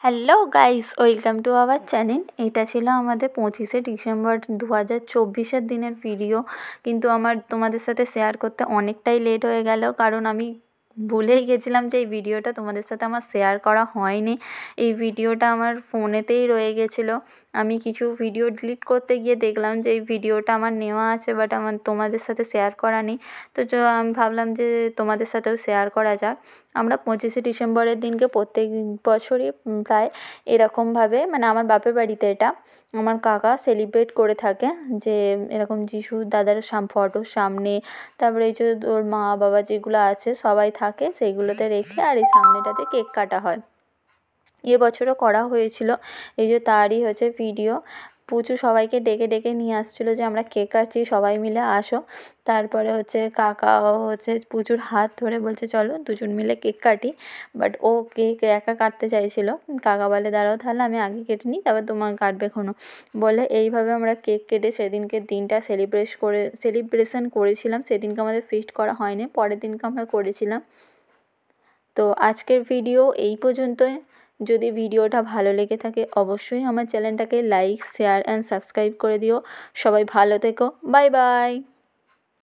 Hello guys, welcome to our channel. এটা ছিল আমাদের 25শে ডিসেম্বর 2024-এর দিনের ভিডিও, কিন্তু আমার তোমাদের সাথে শেয়ার করতে অনেকটাই লেট হয়ে গেল, কারণ আমি ভুলেই গেছিলাম যে এই ভিডিওটা তোমাদের সাথে আমার শেয়ার করা হয়নি। এই ভিডিওটা আমার ফোনেতেই রয়ে গেছিলো। আমি কিছু ভিডিও ডিলিট করতে গিয়ে দেখলাম যে এই ভিডিওটা আমার নেওয়া আছে, বাট আমার তোমাদের সাথে শেয়ার করা নেই। তো আমি ভাবলাম যে তোমাদের সাথেও শেয়ার করা যাক। আমরা 25শে ডিসেম্বরের দিনকে প্রত্যেক বছরই প্রায় এরকমভাবে, মানে আমার বাপের বাড়িতে এটা আমার কাকা সেলিব্রেট করে থাকে, যে এরকম যিশু দাদার ফটোর সামনে, তারপরে এই যে ওর মা বাবা যেগুলো আছে সবাই থাকে, সেইগুলোতে রেখে আর এই সামনেটাতে কেক কাটা হয়। এবছরও করা হয়েছিল, এই যে তারই হচ্ছে ভিডিও। পুচু সবাইকে ডেকে ডেকে নিয়ে আসছিলো যে আমরা কেক কাটছি, সবাই মিলে আসো। তারপরে হচ্ছে কাকা হচ্ছে পুচুর হাত ধরে বলছে চলো দুজন মিলে কেক কাটি, বাট ও কেক একা কাটতে চাইছিল। কাকা বলে দাঁড়াও, তাহলে আমি আগে কেটে নিই, তারপর তোমার কাটবে এখনও বলে। এইভাবে আমরা কেক কেটে সেদিনকে দিনটা সেলিব্রেশন করেছিলাম। সেদিনকে আমাদের ফিস্ট করা হয়নি, পরের দিনকে আমরা করেছিলাম। তো আজকের ভিডিও এই পর্যন্তই। যদি ভিডিওটা ভালো লেগে থাকে অবশ্যই আমার চ্যানেলটাকে লাইক, শেয়ার অ্যান্ড সাবস্ক্রাইব করে দিও। সবাই ভালো থেকো, বাই বাই।